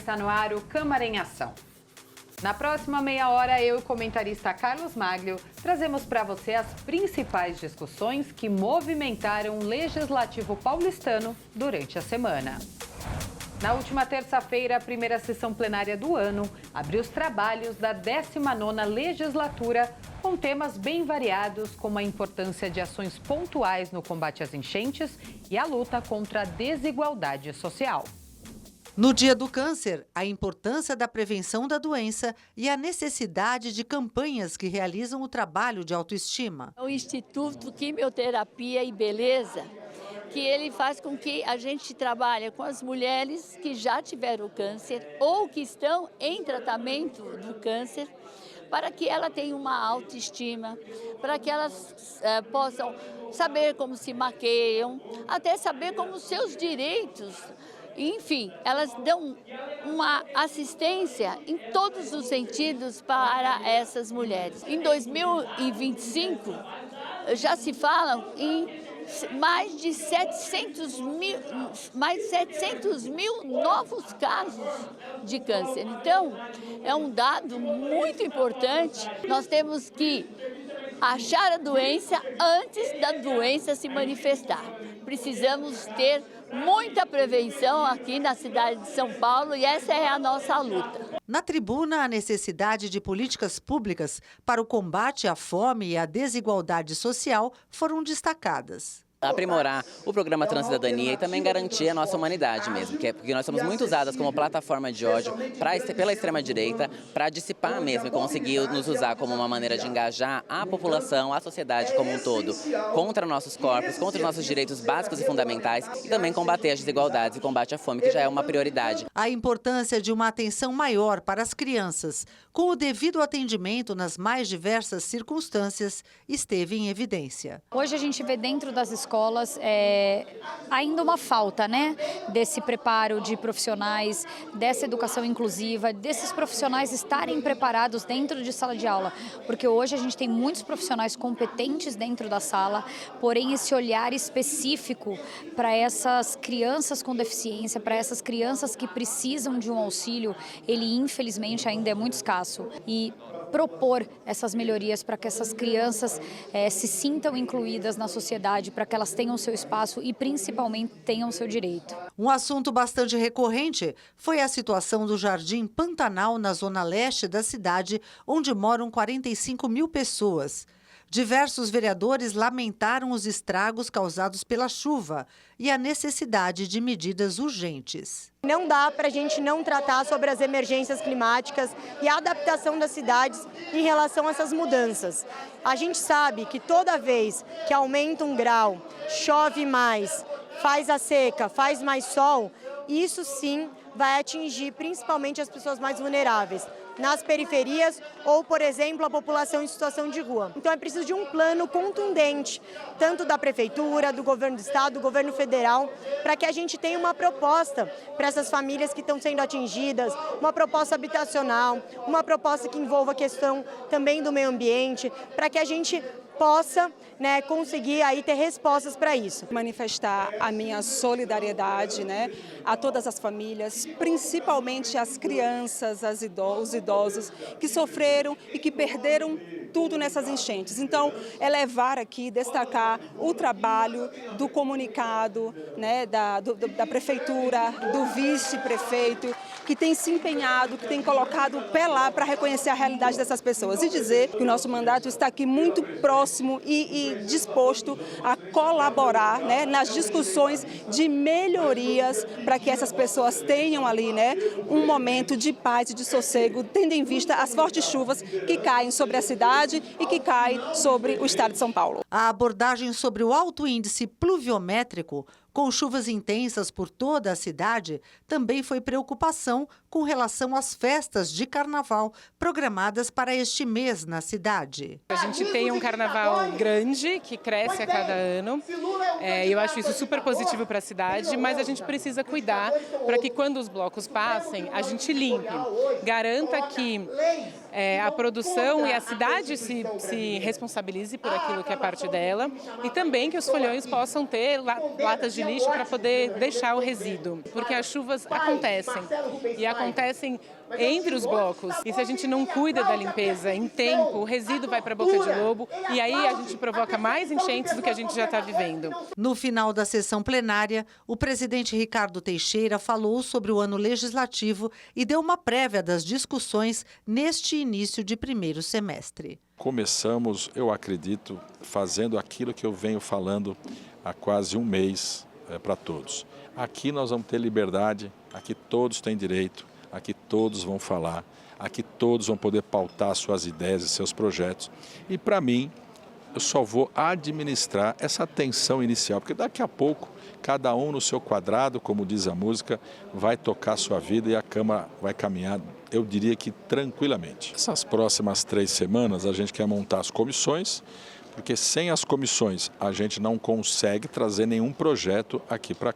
está no ar o Câmara em Ação. Na próxima meia hora, eu e o comentarista Carlos Maglio trazemos para você as principais discussões que movimentaram o Legislativo paulistano durante a semana. Na última terça-feira, a primeira sessão plenária do ano abriu os trabalhos da 19ª legislatura com temas bem variados, como a importância de ações pontuais no combate às enchentes e a luta contra a desigualdade social. No Dia do Câncer, a importância da prevenção da doença e a necessidade de campanhas que realizam o trabalho de autoestima. O Instituto Quimioterapia e Beleza, que ele faz com que a gente trabalhe com as mulheres que já tiveram câncer ou que estão em tratamento do câncer, para que ela tenha uma autoestima, para que elas possam saber como se maqueiam, até saber como os seus direitos. Enfim, elas dão uma assistência em todos os sentidos para essas mulheres. Em 2025, já se fala em mais de 700 mil novos casos de câncer. Então, é um dado muito importante. Nós temos que achar a doença antes da doença se manifestar. Precisamos ter muita prevenção aqui na cidade de São Paulo e essa é a nossa luta. Na tribuna, a necessidade de políticas públicas para o combate à fome e à desigualdade social foram destacadas. Aprimorar o programa Transcidadania e também garantir a nossa humanidade mesmo, porque nós somos muito usadas como plataforma de ódio pela extrema-direita para dissipar mesmo e conseguir nos usar como uma maneira de engajar a população, a sociedade como um todo, contra nossos corpos, contra os nossos direitos básicos e fundamentais e também combater as desigualdades e combate à fome, que já é uma prioridade. A importância de uma atenção maior para as crianças, com o devido atendimento nas mais diversas circunstâncias, esteve em evidência. Hoje a gente vê dentro das escolas ainda uma falta, né, desse preparo de profissionais, dessa educação inclusiva, desses profissionais estarem preparados dentro de sala de aula, porque hoje a gente tem muitos profissionais competentes dentro da sala, porém esse olhar específico para essas crianças com deficiência, para essas crianças que precisam de um auxílio, ele infelizmente ainda é muito escasso. E propor essas melhorias para que essas crianças se sintam incluídas na sociedade, para que elas tenham seu espaço e principalmente tenham seu direito. Um assunto bastante recorrente foi a situação do Jardim Pantanal na zona leste da cidade, onde moram 45 mil pessoas. Diversos vereadores lamentaram os estragos causados pela chuva e a necessidade de medidas urgentes. Não dá para a gente não tratar sobre as emergências climáticas e a adaptação das cidades em relação a essas mudanças. A gente sabe que toda vez que aumenta um grau, chove mais, faz a seca, faz mais sol, isso sim vai atingir principalmente as pessoas mais vulneráveis, nas periferias ou, por exemplo, a população em situação de rua. Então é preciso de um plano contundente, tanto da Prefeitura, do Governo do Estado, do Governo Federal, para que a gente tenha uma proposta para essas famílias que estão sendo atingidas, uma proposta habitacional, uma proposta que envolva a questão também do meio ambiente, para que a gente possa, conseguir aí ter respostas para isso. Manifestar a minha solidariedade, a todas as famílias, principalmente as crianças, os idosos que sofreram e que perderam tudo nessas enchentes. Então, elevar aqui, destacar o trabalho do comunicado, da prefeitura, do vice-prefeito, que tem se empenhado, que tem colocado o pé lá para reconhecer a realidade dessas pessoas e dizer que o nosso mandato está aqui muito próximo e disposto a colaborar nas discussões de melhorias para que essas pessoas tenham ali um momento de paz e de sossego, tendo em vista as fortes chuvas que caem sobre a cidade e que caem sobre o estado de São Paulo. A abordagem sobre o alto índice pluviométrico, com chuvas intensas por toda a cidade, também foi preocupação com relação às festas de carnaval programadas para este mês na cidade. A gente tem um carnaval grande que cresce a cada ano. Eu acho isso super positivo para a cidade, mas a gente precisa cuidar para que quando os blocos passem, a gente limpe. Garanta que a produção e a cidade se responsabilize por aquilo que é parte dela e também que os folhões possam ter latas de de lixo para poder deixar o resíduo, porque as chuvas acontecem e acontecem entre os blocos. E se a gente não cuida da limpeza em tempo, o resíduo vai para a boca de lobo e aí a gente provoca mais enchentes do que a gente já está vivendo. No final da sessão plenária, o presidente Ricardo Teixeira falou sobre o ano legislativo e deu uma prévia das discussões neste início de primeiro semestre. Começamos, eu acredito, fazendo aquilo que eu venho falando há quase um mês para todos. Aqui nós vamos ter liberdade, aqui todos têm direito, aqui todos vão falar, aqui todos vão poder pautar suas ideias e seus projetos. E para mim, eu só vou administrar essa tensão inicial, porque daqui a pouco, cada um no seu quadrado, como diz a música, vai tocar sua vida e a Câmara vai caminhar, eu diria que tranquilamente. Essas próximas 3 semanas a gente quer montar as comissões, porque sem as comissões a gente não consegue trazer nenhum projeto aqui para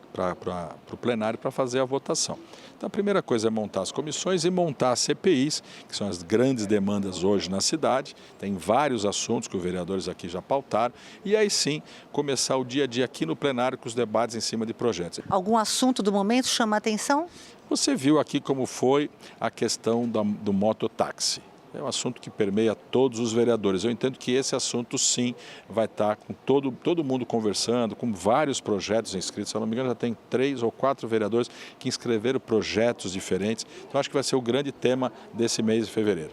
o plenário para fazer a votação. Então a primeira coisa é montar as comissões e montar as CPIs, que são as grandes demandas hoje na cidade. Tem vários assuntos que os vereadores aqui já pautaram. E aí sim, começar o dia a dia aqui no plenário com os debates em cima de projetos. Algum assunto do momento chama a atenção? Você viu aqui como foi a questão do mototáxi. É um assunto que permeia todos os vereadores. Eu entendo que esse assunto, sim, vai estar com todo mundo conversando, com vários projetos inscritos. Se eu não me engano, já tem 3 ou 4 vereadores que inscreveram projetos diferentes. Então, acho que vai ser o grande tema desse mês de fevereiro.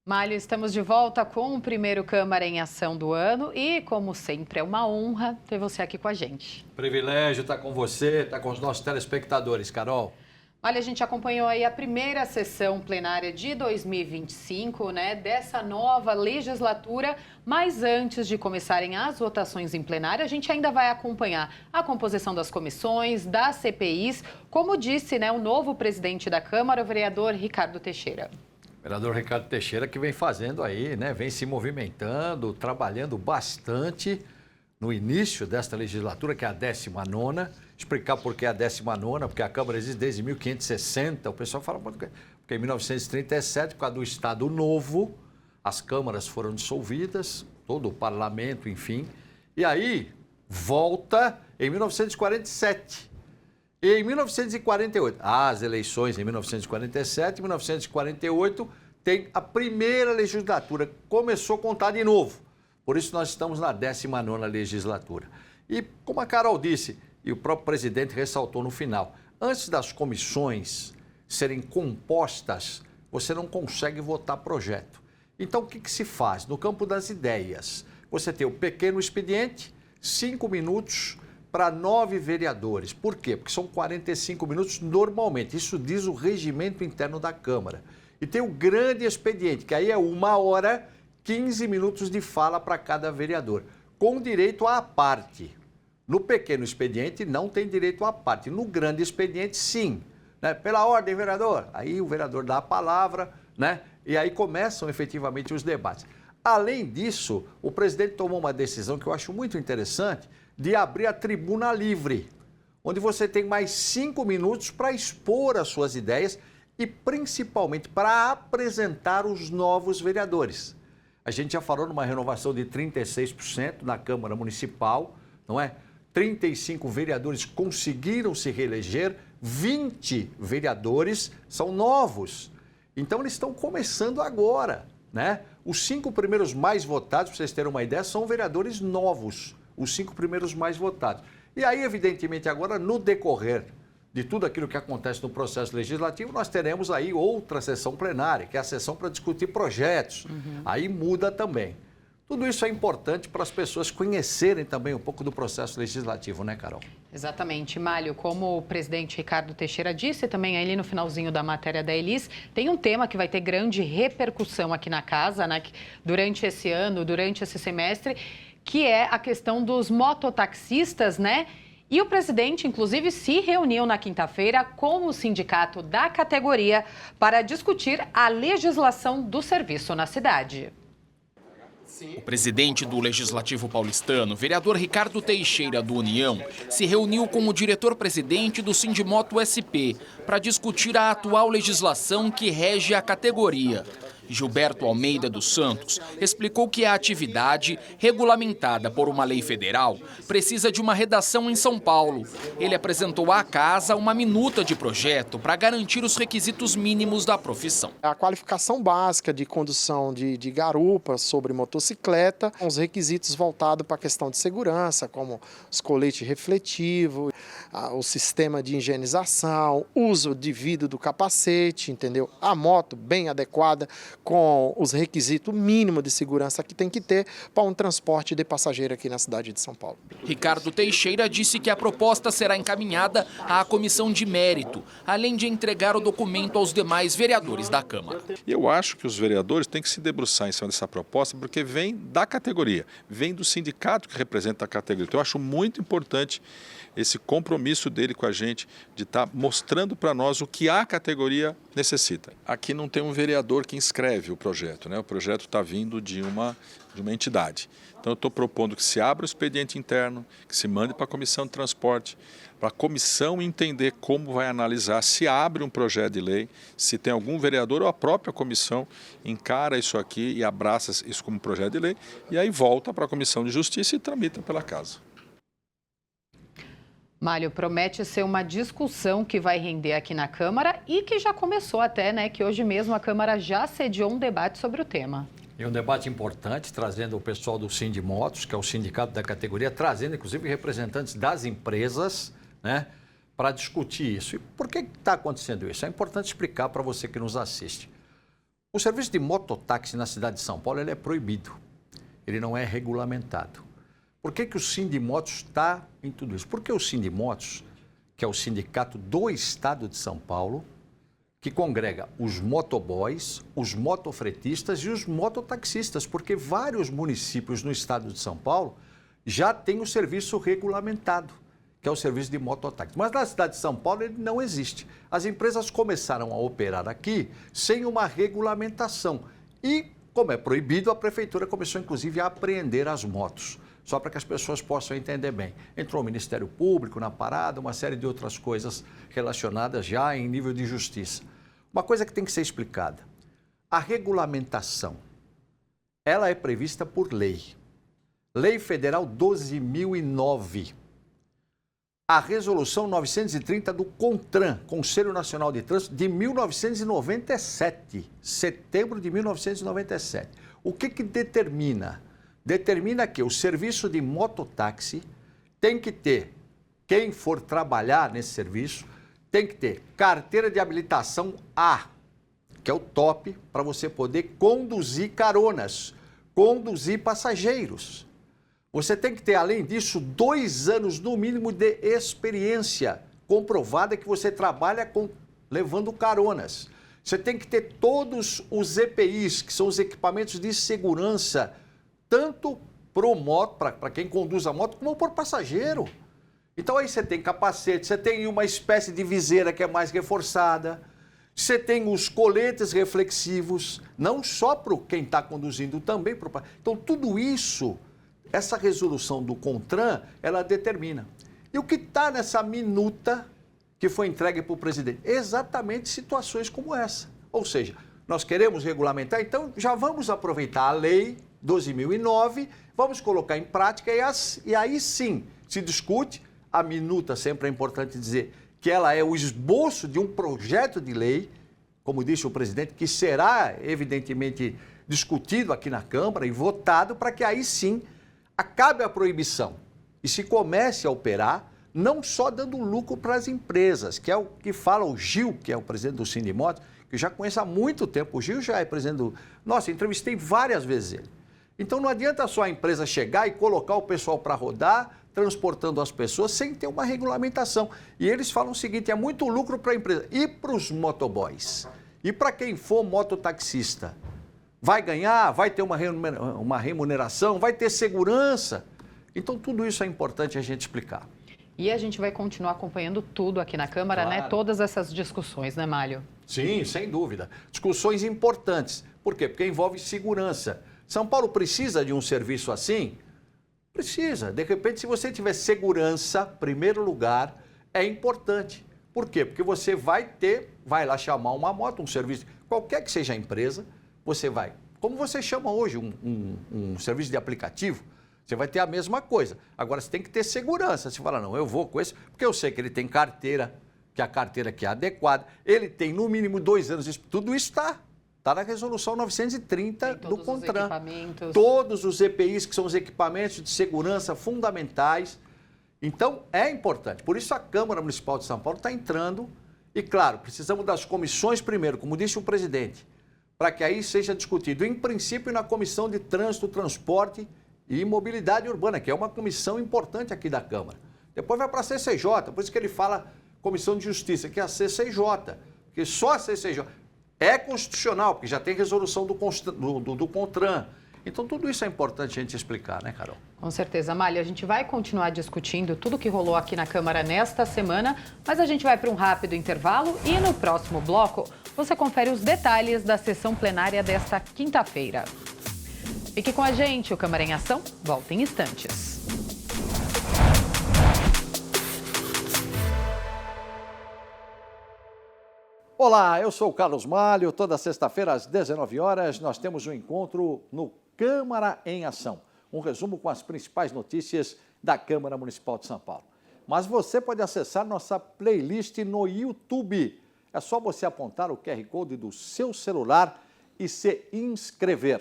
Mário, estamos de volta com o primeiro Câmara em Ação do ano e, como sempre, é uma honra ter você aqui com a gente. Privilégio estar com você, estar com os nossos telespectadores, Carol. Olha, a gente acompanhou aí a primeira sessão plenária de 2025, né, dessa nova legislatura, mas antes de começarem as votações em plenário, a gente ainda vai acompanhar a composição das comissões, das CPIs, como disse, né, o novo presidente da Câmara, o vereador Ricardo Teixeira. Vereador Ricardo Teixeira que vem fazendo aí, né, vem se movimentando, trabalhando bastante no início desta legislatura, que é a 19ª. Explicar por que a 19ª, porque a Câmara existe desde 1560. O pessoal fala, porque em 1937, por causa do Estado Novo, as câmaras foram dissolvidas, todo o parlamento, enfim. E aí, volta em 1947. E em 1948, as eleições em 1947 e 1948, tem a primeira legislatura, começou a contar de novo. Por isso nós estamos na 19ª legislatura. E como a Carol disse, e o próprio presidente ressaltou no final, antes das comissões serem compostas, você não consegue votar projeto. Então, o que se faz? No campo das ideias, você tem o pequeno expediente, 5 minutos para 9 vereadores. Por quê? Porque são 45 minutos normalmente. Isso diz o regimento interno da Câmara. E tem o grande expediente, que aí é 1 hora, 15 minutos de fala para cada vereador, com direito à parte. No pequeno expediente não tem direito à parte. No grande expediente, sim. Né? Pela ordem, vereador. Aí o vereador dá a palavra, né? E aí começam efetivamente os debates. Além disso, o presidente tomou uma decisão que eu acho muito interessante, de abrir a tribuna livre, onde você tem mais 5 minutos para expor as suas ideias e principalmente para apresentar os novos vereadores. A gente já falou numa renovação de 36% na Câmara Municipal, não é? 35 vereadores conseguiram se reeleger, 20 vereadores são novos. Então, eles estão começando agora, né? Os 5 primeiros mais votados, para vocês terem uma ideia, são vereadores novos, os 5 primeiros mais votados. E aí, evidentemente, agora, no decorrer de tudo aquilo que acontece no processo legislativo, nós teremos aí outra sessão plenária, que é a sessão para discutir projetos. Aí muda também. Tudo isso é importante para as pessoas conhecerem também um pouco do processo legislativo, né, Carol? Exatamente, Mário. Como o presidente Ricardo Teixeira disse também ali no finalzinho da matéria da Elis, tem um tema que vai ter grande repercussão aqui na casa, né, durante esse ano, durante esse semestre, que é a questão dos mototaxistas, né? E o presidente, inclusive, se reuniu na quinta-feira com o sindicato da categoria para discutir a legislação do serviço na cidade. O presidente do Legislativo paulistano, vereador Ricardo Teixeira, do União, se reuniu com o diretor-presidente do Sindimoto SP para discutir a atual legislação que rege a categoria. Gilberto Almeida dos Santos explicou que a atividade, regulamentada por uma lei federal, precisa de uma redação em São Paulo. Ele apresentou à casa uma minuta de projeto para garantir os requisitos mínimos da profissão. A qualificação básica de condução de garupa sobre motocicleta, os requisitos voltados para a questão de segurança, como os coletes refletivos, o sistema de higienização, uso devido do capacete, entendeu? A moto bem adequada com os requisitos mínimos de segurança que tem que ter para um transporte de passageiro aqui na cidade de São Paulo. Ricardo Teixeira disse que a proposta será encaminhada à comissão de mérito, além de entregar o documento aos demais vereadores da Câmara. Eu acho que os vereadores têm que se debruçar em cima dessa proposta, porque vem da categoria, vem do sindicato que representa a categoria. Então eu acho muito importante esse compromisso dele com a gente de estar mostrando para nós o que a categoria necessita. Aqui não tem um vereador que inscreve o projeto, né? O projeto está vindo de uma entidade. Então eu estou propondo que se abra o expediente interno, que se mande para a comissão de transporte, para a comissão entender como vai analisar, se abre um projeto de lei, se tem algum vereador ou a própria comissão encara isso aqui e abraça isso como projeto de lei, e aí volta para a Comissão de Justiça e tramita pela casa. Mário, promete ser uma discussão que vai render aqui na Câmara e que já começou até, né? Que hoje mesmo a Câmara já sediou um debate sobre o tema. E um debate importante, trazendo o pessoal do Sindimotos, que é o sindicato da categoria, trazendo inclusive representantes das empresas, né? Para discutir isso. E por que está acontecendo isso? É importante explicar para você que nos assiste. O serviço de mototáxi na cidade de São Paulo ele é proibido. Ele não é regulamentado. Por que o Sindimotos está em tudo isso? Porque o Sindimotos, que é o sindicato do estado de São Paulo, que congrega os motoboys, os motofretistas e os mototaxistas, porque vários municípios no estado de São Paulo já têm o serviço regulamentado, que é o serviço de mototáxi. Mas na cidade de São Paulo ele não existe. As empresas começaram a operar aqui sem uma regulamentação. E, como é proibido, a prefeitura começou inclusive a apreender as motos. Só para que as pessoas possam entender bem. Entrou o Ministério Público na parada, uma série de outras coisas relacionadas já em nível de justiça. Uma coisa que tem que ser explicada. A regulamentação, ela é prevista por lei. Lei Federal 12.009. A Resolução 930 do CONTRAN, Conselho Nacional de Trânsito, de 1997, setembro de 1997. O que determina? Determina que o serviço de mototáxi tem que ter, quem for trabalhar nesse serviço, tem que ter carteira de habilitação A, que é o top para você poder conduzir caronas, conduzir passageiros. Você tem que ter, além disso, 2 anos no mínimo de experiência comprovada que você trabalha levando caronas. Você tem que ter todos os EPIs, que são os equipamentos de segurança, tanto para quem conduz a moto, como para o passageiro. Então aí você tem capacete, você tem uma espécie de viseira que é mais reforçada, você tem os coletes reflexivos, não só para quem está conduzindo, também para o passageiro. Então tudo isso, essa resolução do CONTRAN, ela determina. E o que está nessa minuta que foi entregue para o presidente? Exatamente situações como essa. Ou seja, nós queremos regulamentar, então já vamos aproveitar a lei 12.009, vamos colocar em prática e aí sim se discute. A minuta, sempre é importante dizer que ela é o esboço de um projeto de lei, como disse o presidente, que será evidentemente discutido aqui na Câmara e votado para que aí sim acabe a proibição e se comece a operar, não só dando lucro para as empresas, que é o que fala o Gil, que é o presidente do Sindimotos, que eu já conheço há muito tempo. O Gil já é presidente do... Nossa, entrevistei várias vezes ele. Então não adianta só a empresa chegar e colocar o pessoal para rodar, transportando as pessoas sem ter uma regulamentação. E eles falam o seguinte, é muito lucro para a empresa. E para os motoboys? E para quem for mototaxista? Vai ganhar? Vai ter uma remuneração? Vai ter segurança? Então tudo isso é importante a gente explicar. E a gente vai continuar acompanhando tudo aqui na Câmara, claro, né? Todas essas discussões, né, Mário? Sim, sem dúvida. Discussões importantes. Por quê? Porque envolve segurança. São Paulo precisa de um serviço assim? Precisa. De repente, se você tiver segurança, primeiro lugar, é importante. Por quê? Porque você vai lá chamar uma moto, um serviço, qualquer que seja a empresa, você vai, como você chama hoje um serviço de aplicativo, você vai ter a mesma coisa. Agora, você tem que ter segurança. Você fala, não, eu vou com esse, porque eu sei que ele tem carteira, que a carteira que é adequada, ele tem no mínimo 2 anos, tudo isso está na resolução 930 do CONTRAN. Todos os EPIs, que são os equipamentos de segurança fundamentais. Então, é importante. Por isso, a Câmara Municipal de São Paulo está entrando. E, claro, precisamos das comissões primeiro, como disse o presidente, para que aí seja discutido, em princípio, na Comissão de Trânsito, Transporte e Mobilidade Urbana, que é uma comissão importante aqui da Câmara. Depois vai para a CCJ, por isso que ele fala Comissão de Justiça, que é a CCJ, porque só a CCJ é constitucional, porque já tem resolução do CONTRAN. Então, tudo isso é importante a gente explicar, né, Carol? Com certeza, Amália. A gente vai continuar discutindo tudo que rolou aqui na Câmara nesta semana, mas a gente vai para um rápido intervalo e no próximo bloco você confere os detalhes da sessão plenária desta quinta-feira. Fique com a gente, o Câmara em Ação volta em instantes. Olá, eu sou o Carlos Malho. Toda sexta-feira às 19 horas nós temos um encontro no Câmara em Ação. Um resumo com as principais notícias da Câmara Municipal de São Paulo. Mas você pode acessar nossa playlist no YouTube. É só você apontar o QR Code do seu celular e se inscrever.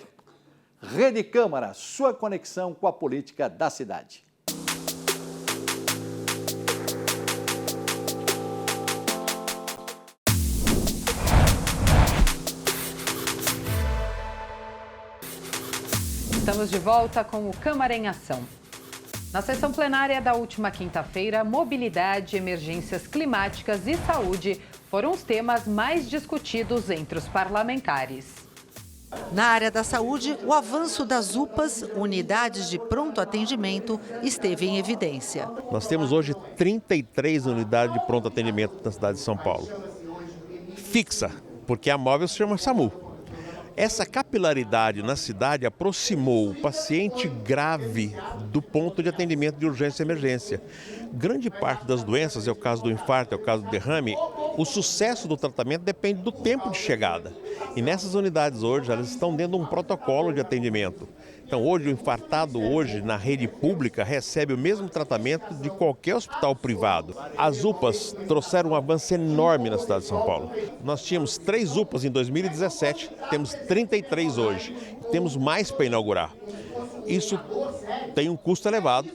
Rede Câmara, sua conexão com a política da cidade. Estamos de volta com o Câmara em Ação. Na sessão plenária da última quinta-feira, mobilidade, emergências climáticas e saúde foram os temas mais discutidos entre os parlamentares. Na área da saúde, o avanço das UPAs, unidades de pronto atendimento, esteve em evidência. Nós temos hoje 33 unidades de pronto atendimento na cidade de São Paulo. Fixa, porque a móvel se chama SAMU. Essa capilaridade na cidade aproximou o paciente grave do ponto de atendimento de urgência e emergência. Grande parte das doenças, é o caso do infarto, é o caso do derrame, o sucesso do tratamento depende do tempo de chegada. E nessas unidades hoje, elas estão dentro de um protocolo de atendimento. Então hoje o infartado na rede pública recebe o mesmo tratamento de qualquer hospital privado. As UPAs trouxeram um avanço enorme na cidade de São Paulo. Nós tínhamos 3 UPAs em 2017, temos 33 hoje. Temos mais para inaugurar. Isso tem um custo elevado.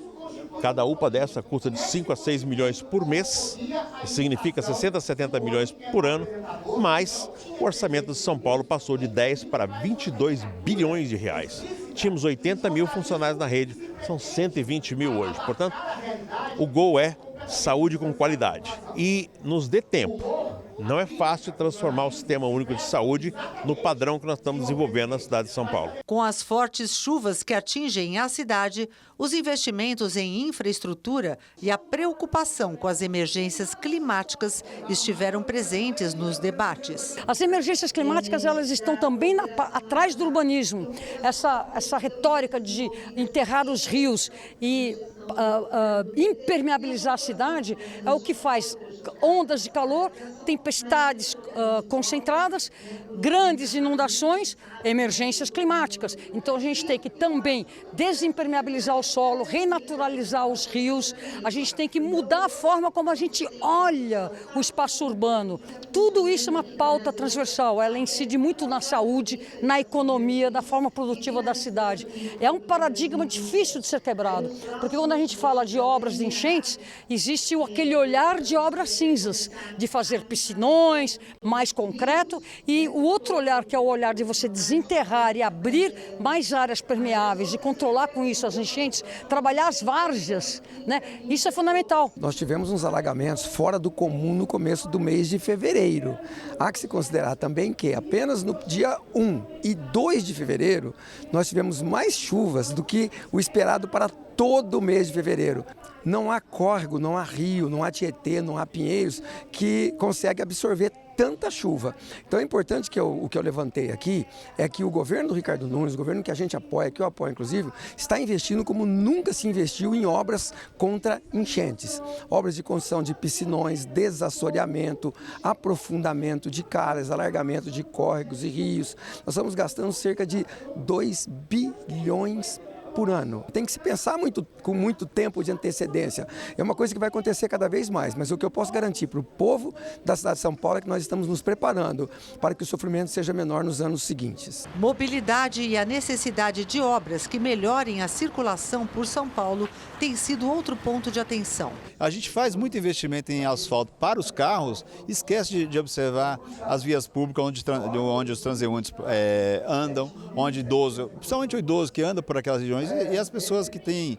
Cada UPA dessa custa de 5 a 6 milhões por mês, isso significa 60 a 70 milhões por ano, mas o orçamento de São Paulo passou de 10 para 22 bilhões de reais. Tínhamos 80 mil funcionários na rede, são 120 mil hoje. Portanto, o gol é saúde com qualidade e nos dê tempo. Não é fácil transformar o Sistema Único de Saúde no padrão que nós estamos desenvolvendo na cidade de São Paulo. Com as fortes chuvas que atingem a cidade, os investimentos em infraestrutura e a preocupação com as emergências climáticas estiveram presentes nos debates. As emergências climáticas, elas estão também atrás do urbanismo. Essa retórica de enterrar os rios e impermeabilizar a cidade é o que faz ondas de calor, tempestades concentradas, grandes inundações, emergências climáticas. Então a gente tem que também desimpermeabilizar o solo, renaturalizar os rios, a gente tem que mudar a forma como a gente olha o espaço urbano. Tudo isso é uma pauta transversal, ela incide muito na saúde, na economia, da forma produtiva da cidade. É um paradigma difícil de ser quebrado, porque quando a gente fala de obras de enchentes, existe aquele olhar de obras cinzas, de fazer piscinões, mais concreto, e o outro olhar, que é o olhar de você desenterrar e abrir mais áreas permeáveis e controlar com isso as enchentes, trabalhar as várzeas, né? Isso é fundamental. Nós tivemos uns alagamentos fora do comum no começo do mês de fevereiro. Há que se considerar também que apenas no dia 1 e 2 de fevereiro nós tivemos mais chuvas do que o esperado para todo o mês de fevereiro. Não há córrego, não há rio, não há Tietê, não há Pinheiros que consegue absorver tanta chuva. Então é importante que o que eu levantei aqui é que o governo do Ricardo Nunes, o governo que a gente apoia, que eu apoio inclusive, está investindo como nunca se investiu em obras contra enchentes. Obras de construção de piscinões, desassoreamento, aprofundamento de calhas, alargamento de córregos e rios. Nós estamos gastando cerca de 2 bilhões por ano. Tem que se pensar com muito tempo de antecedência. É uma coisa que vai acontecer cada vez mais, mas o que eu posso garantir para o povo da cidade de São Paulo é que nós estamos nos preparando para que o sofrimento seja menor nos anos seguintes. Mobilidade e a necessidade de obras que melhorem a circulação por São Paulo tem sido outro ponto de atenção. A gente faz muito investimento em asfalto para os carros, esquece de observar as vias públicas onde os transeuntes andam, onde idosos, principalmente o idoso que anda por aquelas regiões, e as pessoas que têm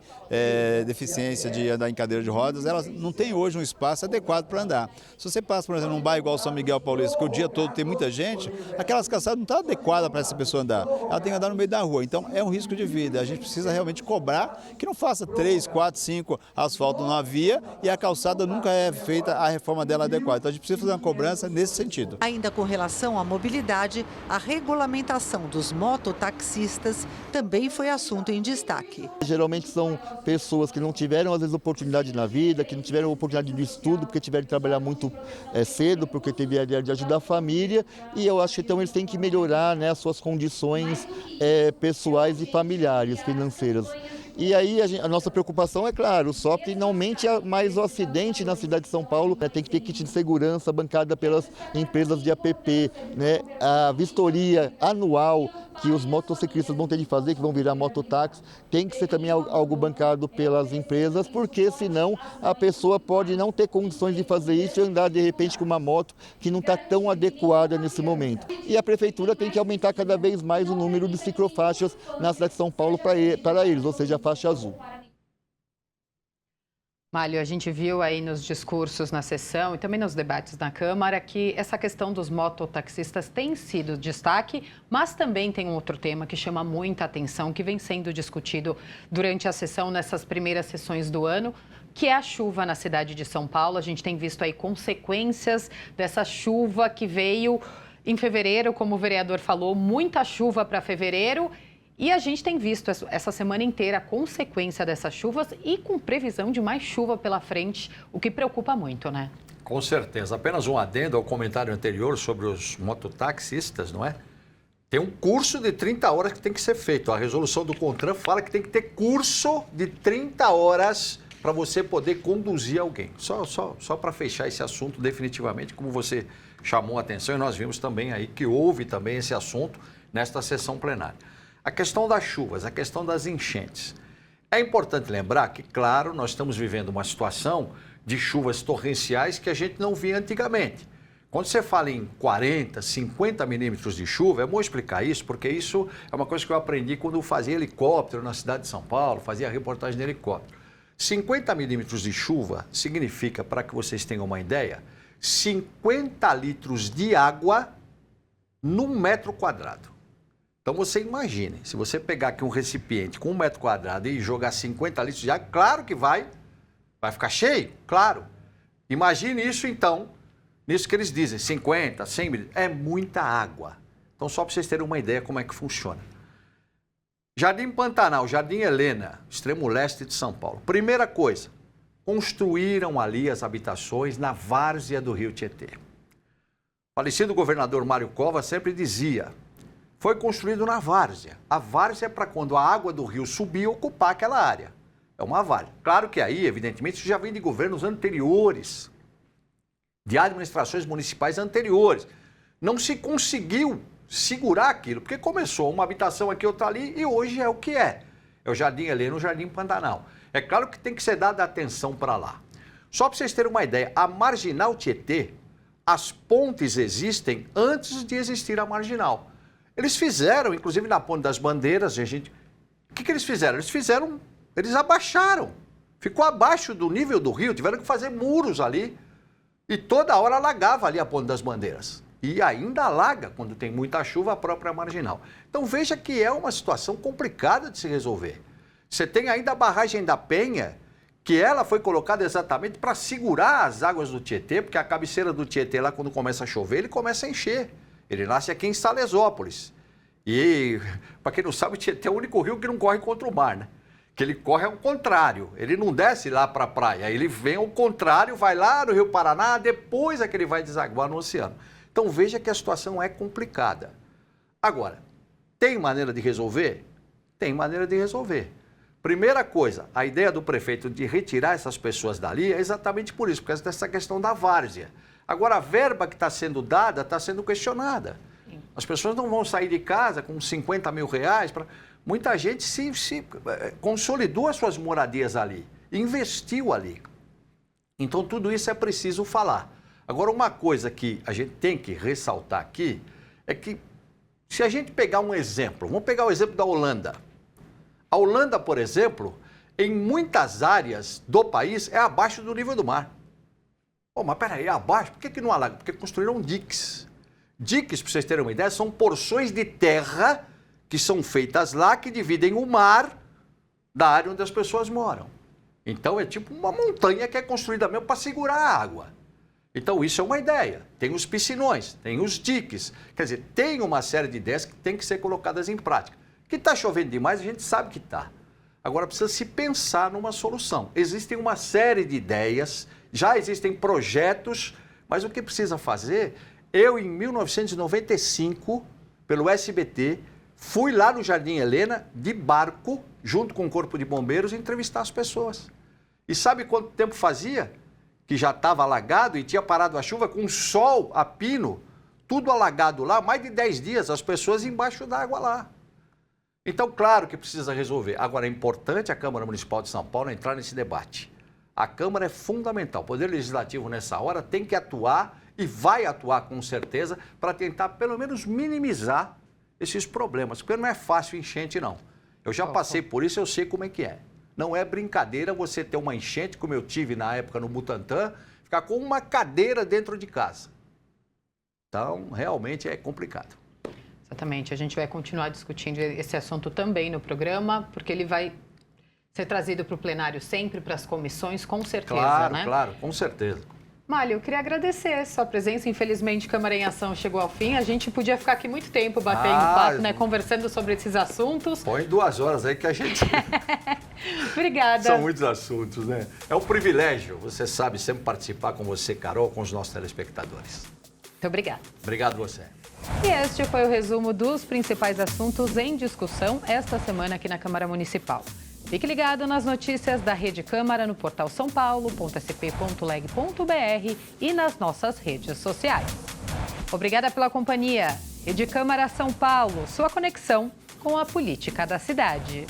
deficiência de andar em cadeira de rodas, elas não têm hoje um espaço adequado para andar. Se você passa, por exemplo, num bairro igual São Miguel Paulista, que o dia todo tem muita gente, aquelas calçadas não estão adequadas para essa pessoa andar. Ela tem que andar no meio da rua. Então, é um risco de vida. A gente precisa realmente cobrar que não faça 3, 4, 5 asfalto numa via e a calçada nunca é feita a reforma dela adequada. Então, a gente precisa fazer uma cobrança nesse sentido. Ainda com relação à mobilidade, a regulamentação dos mototaxistas também foi assunto em destaque. Geralmente são pessoas que não tiveram, às vezes, oportunidade na vida, que não tiveram oportunidade de estudo, porque tiveram que trabalhar muito cedo, porque teve a ideia de ajudar a família, e eu acho que então eles têm que melhorar, né, as suas condições pessoais e familiares, financeiras. E aí a nossa preocupação é, claro, só que não aumente mais o acidente na cidade de São Paulo. Tem que ter kit de segurança bancada pelas empresas de APP, né? A vistoria anual que os motociclistas vão ter de fazer, que vão virar mototáxi, tem que ser também algo bancado pelas empresas, porque senão a pessoa pode não ter condições de fazer isso e andar de repente com uma moto que não está tão adequada nesse momento. E a prefeitura tem que aumentar cada vez mais o número de ciclofaixas na cidade de São Paulo para eles, ou seja, a faixa azul. Málio, a gente viu aí nos discursos na sessão e também nos debates na Câmara que essa questão dos mototaxistas tem sido destaque, mas também tem um outro tema que chama muita atenção, que vem sendo discutido durante a sessão, nessas primeiras sessões do ano, que é a chuva na cidade de São Paulo. A gente tem visto aí consequências dessa chuva que veio em fevereiro, como o vereador falou, muita chuva para fevereiro. E a gente tem visto essa semana inteira a consequência dessas chuvas e com previsão de mais chuva pela frente, o que preocupa muito, né? Com certeza. Apenas um adendo ao comentário anterior sobre os mototaxistas, não é? Tem um curso de 30 horas que tem que ser feito. A resolução do CONTRAN fala que tem que ter curso de 30 horas para você poder conduzir alguém. Só para fechar esse assunto definitivamente, como você chamou a atenção, e nós vimos também aí que houve também esse assunto nesta sessão plenária. A questão das chuvas, a questão das enchentes. É importante lembrar que, claro, nós estamos vivendo uma situação de chuvas torrenciais que a gente não via antigamente. Quando você fala em 40, 50 milímetros de chuva, é bom explicar isso, porque isso é uma coisa que eu aprendi quando fazia helicóptero na cidade de São Paulo, fazia reportagem de helicóptero. 50 milímetros de chuva significa, para que vocês tenham uma ideia, 50 litros de água num metro quadrado. Então você imagine, se você pegar aqui um recipiente com 1 metro quadrado e jogar 50 litros de água, claro que vai ficar cheio, claro. Imagine isso então, nisso que eles dizem, 50, 100 mililitros, é muita água. Então só para vocês terem uma ideia como é que funciona. Jardim Pantanal, Jardim Helena, extremo leste de São Paulo. Primeira coisa, construíram ali as habitações na várzea do Rio Tietê. O falecido governador Mário Covas sempre dizia, foi construído na várzea. A várzea é para quando a água do rio subir, ocupar aquela área. É uma várzea. Claro que aí, evidentemente, isso já vem de governos anteriores, de administrações municipais anteriores. Não se conseguiu segurar aquilo, porque começou uma habitação aqui, outra ali, e hoje é o que é. É o Jardim Helena, o Jardim Pantanal. É claro que tem que ser dada atenção para lá. Só para vocês terem uma ideia, a Marginal Tietê, as pontes existem antes de existir a Marginal. Eles fizeram, inclusive na Ponte das Bandeiras, o que eles fizeram? Eles abaixaram. Ficou abaixo do nível do rio, tiveram que fazer muros ali. E toda hora alagava ali a Ponte das Bandeiras. E ainda alaga, quando tem muita chuva, a própria Marginal. Então veja que é uma situação complicada de se resolver. Você tem ainda a barragem da Penha, que ela foi colocada exatamente para segurar as águas do Tietê, porque a cabeceira do Tietê, lá quando começa a chover, ele começa a encher. Ele nasce aqui em Salesópolis. E, para quem não sabe, o Tietê é o único rio que não corre contra o mar, né? Que ele corre ao contrário, ele não desce lá para a praia, ele vem ao contrário, vai lá no Rio Paraná, depois é que ele vai desaguar no oceano. Então veja que a situação é complicada. Agora, tem maneira de resolver? Tem maneira de resolver. Primeira coisa, a ideia do prefeito de retirar essas pessoas dali é exatamente por isso, por causa dessa questão da várzea. Agora, a verba que está sendo dada está sendo questionada. As pessoas não vão sair de casa com 50 mil reais. Muita gente se consolidou as suas moradias ali, investiu ali. Então, tudo isso é preciso falar. Agora, uma coisa que a gente tem que ressaltar aqui é que, se a gente pegar um exemplo, vamos pegar o exemplo da Holanda. A Holanda, por exemplo, em muitas áreas do país é abaixo do nível do mar. Oh, mas peraí, é abaixo? Por que não alaga? Porque construíram diques. Diques, para vocês terem uma ideia, são porções de terra que são feitas lá, que dividem o mar da área onde as pessoas moram. Então é tipo uma montanha que é construída mesmo para segurar a água. Então isso é uma ideia. Tem os piscinões, tem os diques. Quer dizer, tem uma série de ideias que tem que ser colocadas em prática. Que está chovendo demais, a gente sabe que está. Agora precisa se pensar numa solução. Existem uma série de ideias, já existem projetos, mas o que precisa fazer? Eu, em 1995, pelo SBT, fui lá no Jardim Helena, de barco, junto com o Corpo de Bombeiros, entrevistar as pessoas. E sabe quanto tempo fazia? Que já estava alagado e tinha parado a chuva com sol a pino, tudo alagado lá, mais de 10 dias, as pessoas embaixo d'água lá. Então, claro que precisa resolver. Agora, é importante a Câmara Municipal de São Paulo entrar nesse debate. A Câmara é fundamental. O Poder Legislativo, nessa hora, tem que atuar e vai atuar com certeza para tentar, pelo menos, minimizar esses problemas. Porque não é fácil enchente, não. Eu já passei por isso, eu sei como é que é. Não é brincadeira você ter uma enchente, como eu tive na época no Butantã, ficar com uma cadeira dentro de casa. Então, realmente é complicado. Exatamente. A gente vai continuar discutindo esse assunto também no programa, porque ele vai ser trazido para o plenário sempre, para as comissões, com certeza, claro, né? Claro, com certeza. Mário, eu queria agradecer sua presença. Infelizmente, Câmara em Ação chegou ao fim. A gente podia ficar aqui muito tempo batendo papo, né? Conversando sobre esses assuntos. Põe 2 horas aí que a gente... Obrigada. São muitos assuntos, né? É um privilégio, você sabe, sempre participar com você, Carol, com os nossos telespectadores. Muito obrigada. Obrigado você. E este foi o resumo dos principais assuntos em discussão esta semana aqui na Câmara Municipal. Fique ligado nas notícias da Rede Câmara no portal sãopaulo.sp.leg.br e nas nossas redes sociais. Obrigada pela companhia. Rede Câmara São Paulo, sua conexão com a política da cidade.